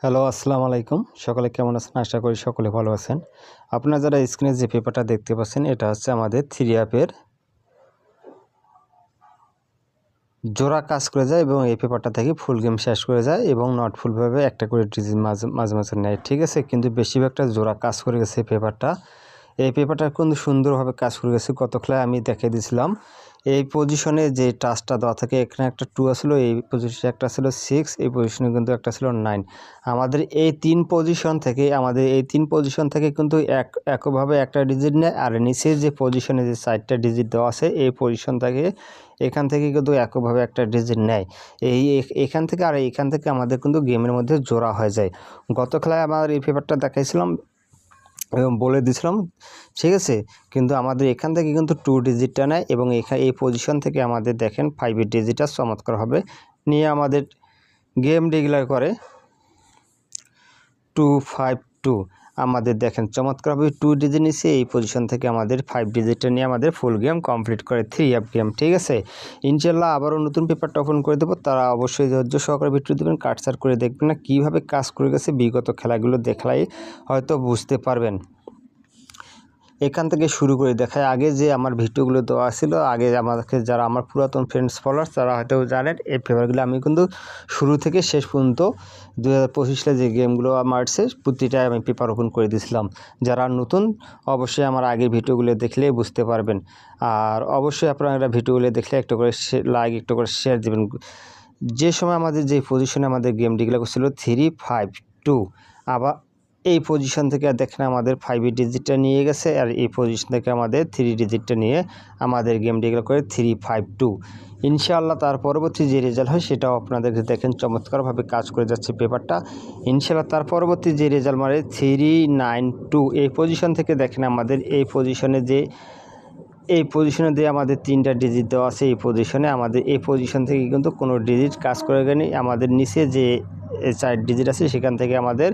Hello, আসসালামু আলাইকুম। সকলে কেমন আছেন? আশা করি সকলে ভালো আছেন। আপনারা যারা স্ক্রিনে যে পেপারটা দেখতে পাচ্ছেন, এটা হচ্ছে আমাদের 3 অ্যাপের জোড়া কাজ করে যায় এবং এই পেপারটা থেকে ফুল গেম শেষ করে যায় এবং নট ফুলভাবে একটা করে ডিজিট মাঝে নেয়, ঠিক আছে? কিন্তু বেশিরভাগটা জোড়া কাজ করে গেছে এই পেপারটা কিন্তু সুন্দরভাবে কাজ করে গেছে। গত খেলায় আমি দেখিয়ে দিয়েছিলাম এই পজিশনে যে টাচটা দেওয়া থাকে, এখানে একটা 2 আসলো, এই পজিশনে একটা ছিল 6, এই পজিশনে কিন্তু একটা ছিল 9। আমাদের এই তিন পজিশন থেকে কিন্তু একভাবে একটা ডিজিট নেয়, আর নিচের যে পজিশনে যে 4টা ডিজিট দেওয়া আছে এই পজিশন থেকে এখান থেকে কিন্তু একভাবে একটা ডিজিট নেয়। এখান থেকে আমাদের কিন্তু গেমের মধ্যে জোড়া হয়ে যায়। গত খেলায় আমার এই পেপারটা দেখাইছিলাম এবং বলে দিয়েছিলাম, ঠিক আছে? কিন্তু আমাদের এখান থেকে কিন্তু 2 ডিজিটটা নেয় এবং এই পজিশন থেকে আমাদের দেখেন 5 এর ডিজিটটা চমৎকারভাবে নিয়ে আমাদের গেম ডিক্লেয়ার করে 252। আমাদের দেখেন চমৎকারভাবে 2 ডিজিট নিচ্ছে, এই পজিশন থেকে আমাদের 5 ডিজিটটা নিয়ে আমাদের ফুল গেম কমপ্লিট করে 3 অ্যাপ গেম, ঠিক আছে? ইনশাল্লাহ আবারও নতুন পেপারটা ওপেন করে দেবো, তারা অবশ্যই ধৈর্য সহকারে ভিডিও দেবেন, কাটছাট করে দেখবেন না কীভাবে কাজ করে গেছে। বিগত খেলাগুলো দেখলাই হয়তো বুঝতে পারবেন। এখান থেকে শুরু করে দেখায়, আগে যে আমার ভিডিওগুলো দেওয়া ছিল, আগে আমাকে যারা আমার পুরাতন ফ্রেন্ডস ফলোয়ার্স তারা হয়তো জানেন এই পেপারগুলো আমি কিন্তু শুরু থেকে শেষ পর্যন্ত 2025 সালে যে গেমগুলো মারছে প্রতিটাই আমি পেপার ওপেন করে দিয়েছিলাম। যারা নতুন অবশ্যই আমার আগের ভিডিওগুলো দেখলে বুঝতে পারবেন, আর অবশ্যই আপনারা ভিডিওগুলো দেখলে একটু করে লাইক, একটু করে শেয়ার দেবেন। যে সময় আমাদের যে পজিশনে আমাদের গেম ডিক্লেয়ার করছিল 352, আবার এই পজিশন থেকে দেখেন আমাদের 5 ডিজিটটা নিয়ে গেছে, আর এই পজিশন থেকে আমাদের 3 ডিজিটটা নিয়ে আমাদের গেম ডিক্লেয়ার করে 352। ইনশাআল্লাহ তার পরবর্তী যে রেজাল্ট হয় সেটাও আপনাদেরকে দেখেন চমৎকারভাবে কাজ করে যাচ্ছে পেপারটা। ইনশাআল্লাহ তার পরবর্তী যে রেজাল্ট মানে 392, এই পজিশন থেকে দেখেন আমাদের এই পজিশনে দিয়ে আমাদের 3টা ডিজিট দেওয়া আছে। এই পজিশন থেকে কিন্তু কোনো ডিজিট কাজ করে গেনি। আমাদের নিচে যে 4 ডিজিট আছে সেখান থেকে আমাদের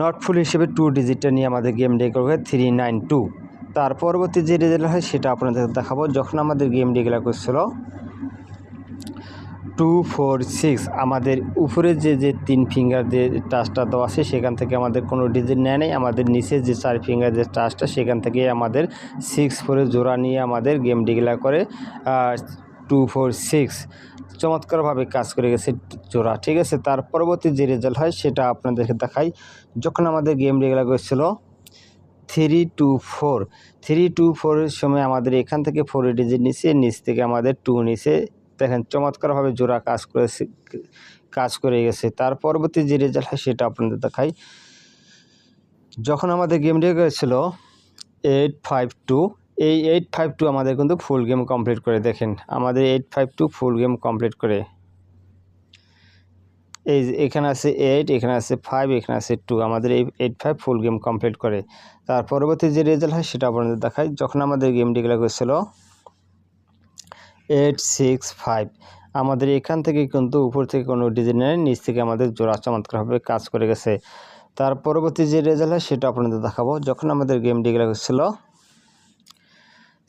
নট ফুল হিসেবে 2 ডিজিটটা নিয়ে আমাদের গেম ডিক্লেয়ার করে 392। তার পরবর্তী যে রেজাল্ট হয় সেটা আপনাদের দেখাবো। যখন আমাদের গেম ডিক্লেয়ার করছিল 246, আমাদের উপরে যে 3 ফিঙ্গার যে টাচটা দেওয়া আছে সেখান থেকে আমাদের কোনো ডিজিট নেয় নাই। আমাদের নিচে যে 4 ফিঙ্গার যে টাচটা সেখান থেকে আমাদের 64 জোড়া নিয়ে আমাদের গেম ডিক্লেয়ার করে 246। চমৎকারভাবে কাজ করে গেছে জোড়া, ঠিক আছে? তার পরবর্তী যে রেজাল্ট হয় সেটা আপনাদেরকে দেখাই। যখন আমাদের গেম ডিক্লেয়ার করেছিল 324 এর সময় আমাদের এখান থেকে 4 ডিজিট নিচ থেকে আমাদের 2 নিচে দেখেন চমৎকারভাবে জোড়া কাজ করে গেছে। তার পরবর্তী যে রেজাল্ট হয় সেটা আপনাদের দেখাই। যখন আমাদের গেম ডিক্লেয়ার করেছিল 852, এই 852 আমাদের কিন্তু ফুল গেম কমপ্লিট করে, দেখেন আমাদের 852 ফুল গেম কমপ্লিট করে। এই এখানে আছে 8, এখানে আছে 5, এখানে আছে 2, আমাদের এই 85 ফুল গেম কমপ্লিট করে। তার পরবর্তী যে রেজাল্ট হয় সেটা আপনাদের দেখাই। যখন আমাদের গেম ডিক্লেয়ার করেছিল 865, আমাদের এখান থেকে কিন্তু উপর থেকে কোনো ডিজিট নেই, নিচ থেকে আমাদের জোড়া চমৎকারভাবে কাজ করে গেছে। তার পরবর্তী যে রেজাল্ট হয় সেটা আপনাদের দেখাবো। যখন আমাদের গেম ডিক্লেয়ার করেছিল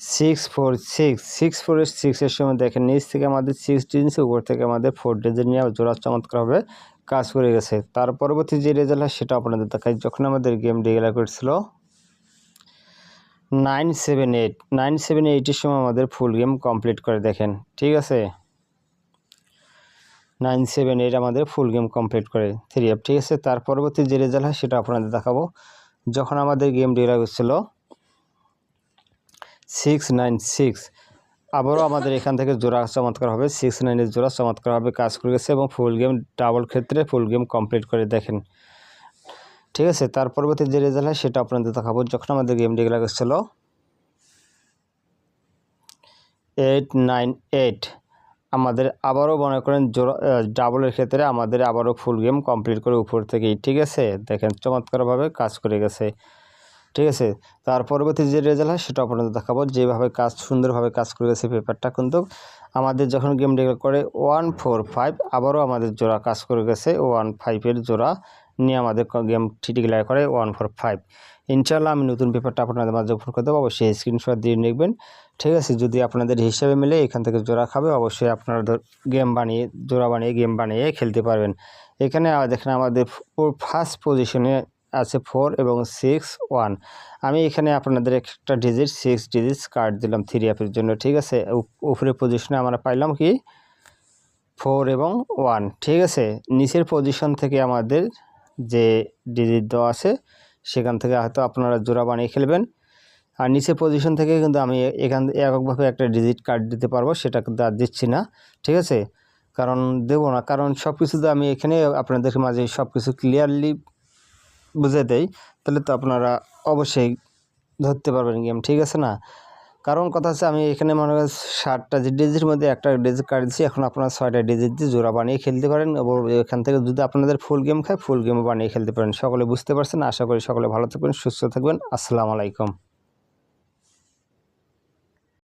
646 এর সময় দেখেন নিচ থেকে আমাদের 6 ডিজিট, উপর থেকে আমাদের 4 ডিজিট নিয়ে জোড়া চমৎকারভাবে কাজ করে গেছে। তার পরবর্তী যে রেজাল্ট হয় সেটা আপনাদের দেখাই। যখন আমাদের গেম ডিক্লেয়ার করেছিল 978 এর সময় আমাদের ফুল গেম কমপ্লিট করে, দেখেন, ঠিক আছে? 978 আমাদের ফুল গেম কমপ্লিট করে 3 অ্যাপ, ঠিক আছে? তার পরবর্তী যে রেজাল্ট হয় সেটা আপনাদের দেখাবো। যখন আমাদের গেম ডিক্লেয়ার করেছিল 696, আবারও আমাদের এখান থেকে জোড়া চমৎকারভাবে 69 এর জোড়া চমৎকারভাবে কাজ করে গেছে এবং ফুল গেম ডাবল ক্ষেত্রে ফুল গেম কমপ্লিট করে, দেখেন, ঠিক আছে? তার পরবর্তী যে রেজাল্ট হয় সেটা আপনাদের দেখাবো। যখন আমাদের গেম ডিক্লেয়ার করেছিল 898, আমাদের আবারও মনে করেন জোড়া ডাবলের ক্ষেত্রে আমাদের আবারও ফুল গেম কমপ্লিট করে উপর থেকেই, ঠিক আছে? দেখেন চমৎকারভাবে কাজ করে গেছে, ঠিক আছে? তার পরবর্তী যে রেজাল্ট হয় সেটা আপনাদের দেখাবো। যেভাবে সুন্দরভাবে কাজ করে গেছে পেপারটা, কিন্তু আমাদের যখন গেম ডিক্লেয়ার করে 145, আবারও আমাদের জোড়া কাজ করে গেছে 15 জোড়া নিয়ে আমাদের গেম ডিক্লেয়ার করে 145। ইনশাআল্লাহ আমি নতুন পেপারটা আপনাদের মাঝে ওপেন করে দেবো, অবশ্যই স্ক্রিনশট দিয়ে নেবেন। ঠিক আছে। যদি আপনাদের হিসাবে মিলে এখান থেকে জোড়া খাবে, অবশ্যই আপনারা জোড়া বানিয়ে গেম বানিয়ে খেলতে পারবেন। এখানে দেখেন আমাদের ফার্স্ট পজিশনে আছে 4 এবং 6 1। আমি এখানে আপনাদের একটা ডিজিট 6 ডিজিট কার্ড দিলাম 3 অ্যাপের জন্য, ঠিক আছে। উপরের পজিশনে আমরা পাইলাম কি 4 এবং 1, ঠিক আছে। নিচের পজিশন থেকে আমাদের যে ডিজিট দেওয়া আছে সেখান থেকে হয়তো আপনারা জোড়া বানিয়ে খেলবেন। আর নিচের পজিশন থেকে কিন্তু আমি এককভাবে একটা ডিজিট কার্ড দিতে পারবো, সেটা কিন্তু আর দিচ্ছি না, ঠিক আছে। কারণ দেবো না, কারণ সব কিছুতে আমি এখানে আপনাদের মাঝে সব কিছু ক্লিয়ারলি বুঝে দেই, তাহলে তো আপনারা অবশ্যই ধরতে পারবেন গেম, ঠিক আছে না। কারণ কথা হচ্ছে আমি এখানে মনে হয় 7টা ডিজিটের মধ্যে একটা ডিজিট কার্ড দিচ্ছি, এখন আপনারা 6টা ডিজিট দিয়ে জোড়া বানিয়ে খেলতে পারেন এবং এখান থেকে যদি আপনাদের ফুল গেম খায় ফুল গেমও বানিয়ে খেলতে পারেন। সকলে বুঝতে পারছেন, আশা করি সকলে ভালো থাকবেন, সুস্থ থাকবেন। আসসালামু আলাইকুম।